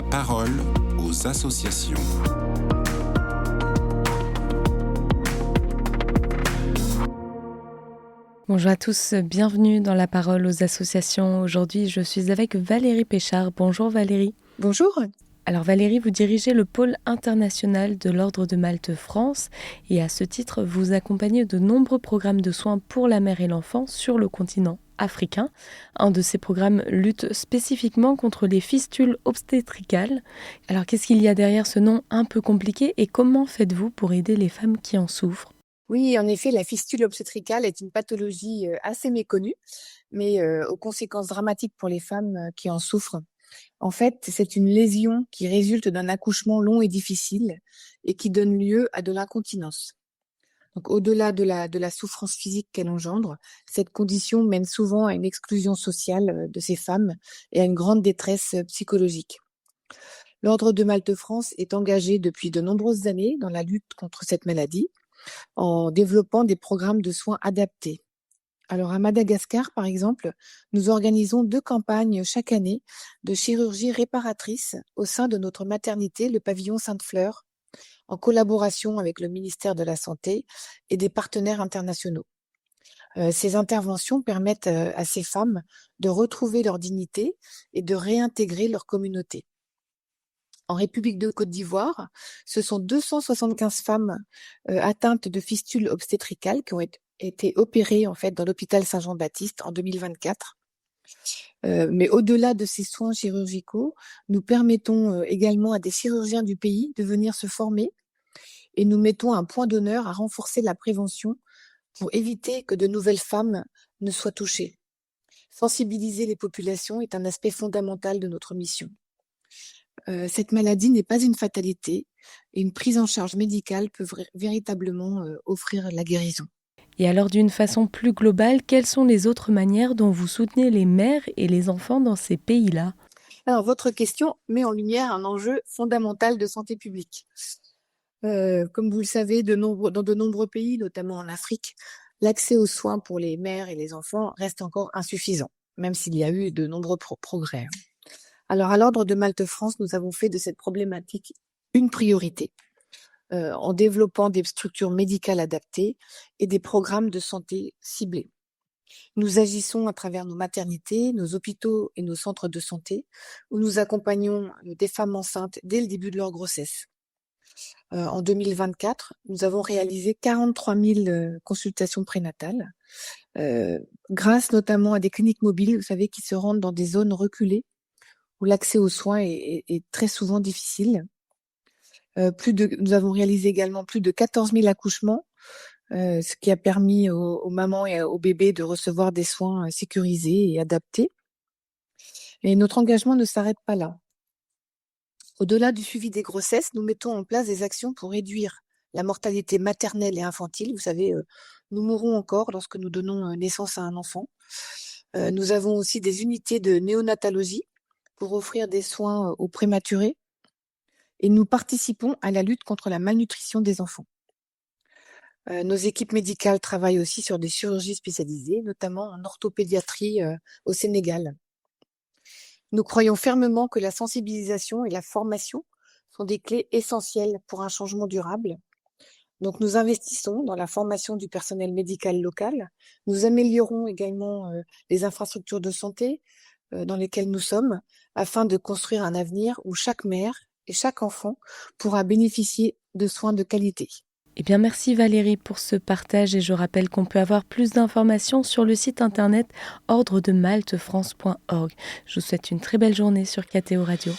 parole aux associations. Bonjour à tous, bienvenue dans La Parole aux associations. Aujourd'hui, je suis avec Valérie Péchard. Bonjour Valérie. Bonjour. Alors Valérie, vous dirigez le pôle international de l'Ordre de Malte France et à ce titre, vous accompagnez de nombreux programmes de soins pour la mère et l'enfant sur le continent africain. Un de ces programmes lutte spécifiquement contre les fistules obstétricales. Alors qu'est-ce qu'il y a derrière ce nom un peu compliqué et comment faites-vous pour aider les femmes qui en souffrent ? Oui, en effet, la fistule obstétricale est une pathologie assez méconnue, mais aux conséquences dramatiques pour les femmes qui en souffrent. En fait, c'est une lésion qui résulte d'un accouchement long et difficile et qui donne lieu à de l'incontinence. Donc, au-delà de la souffrance physique qu'elle engendre, cette condition mène souvent à une exclusion sociale de ces femmes et à une grande détresse psychologique. L'Ordre de Malte France est engagé depuis de nombreuses années dans la lutte contre cette maladie, en développant des programmes de soins adaptés. Alors à Madagascar, par exemple, nous organisons 2 campagnes chaque année de chirurgie réparatrice au sein de notre maternité, le pavillon Sainte-Fleur, en collaboration avec le ministère de la Santé et des partenaires internationaux. Ces interventions permettent à ces femmes de retrouver leur dignité et de réintégrer leur communauté. En République de Côte d'Ivoire, ce sont 275 femmes atteintes de fistules obstétricales qui ont été opérées en fait dans l'hôpital Saint-Jean-Baptiste en 2024. Mais au-delà de ces soins chirurgicaux, nous permettons également à des chirurgiens du pays de venir se former et nous mettons un point d'honneur à renforcer la prévention pour éviter que de nouvelles femmes ne soient touchées. Sensibiliser les populations est un aspect fondamental de notre mission. Cette maladie n'est pas une fatalité et une prise en charge médicale peut véritablement offrir la guérison. Et alors d'une façon plus globale, quelles sont les autres manières dont vous soutenez les mères et les enfants dans ces pays-là ? Alors votre question met en lumière un enjeu fondamental de santé publique. Comme vous le savez, dans de nombreux pays, notamment en Afrique, l'accès aux soins pour les mères et les enfants reste encore insuffisant, même s'il y a eu de nombreux progrès. Alors, à l'Ordre de Malte France, nous avons fait de cette problématique une priorité en développant des structures médicales adaptées et des programmes de santé ciblés. Nous agissons à travers nos maternités, nos hôpitaux et nos centres de santé, où nous accompagnons des femmes enceintes dès le début de leur grossesse. En 2024, nous avons réalisé 43 000 consultations prénatales, grâce notamment à des cliniques mobiles, vous savez, qui se rendent dans des zones reculées, où l'accès aux soins est très souvent difficile. Nous avons réalisé également plus de 14 000 accouchements, ce qui a permis aux mamans et aux bébés de recevoir des soins sécurisés et adaptés. Et notre engagement ne s'arrête pas là. Au-delà du suivi des grossesses, nous mettons en place des actions pour réduire la mortalité maternelle et infantile. Vous savez, nous mourons encore lorsque nous donnons naissance à un enfant. Nous avons aussi des unités de néonatologie pour offrir des soins aux prématurés et nous participons à la lutte contre la malnutrition des enfants. Nos équipes médicales travaillent aussi sur des chirurgies spécialisées, notamment en orthopédiatrie au Sénégal. Nous croyons fermement que la sensibilisation et la formation sont des clés essentielles pour un changement durable. Donc nous investissons dans la formation du personnel médical local. Nous améliorons également les infrastructures de santé dans lesquelles nous sommes, afin de construire un avenir où chaque mère et chaque enfant pourra bénéficier de soins de qualité. Eh bien, merci Valérie pour ce partage et je rappelle qu'on peut avoir plus d'informations sur le site internet ordredemaltefrance.org. Je vous souhaite une très belle journée sur KTO Radio.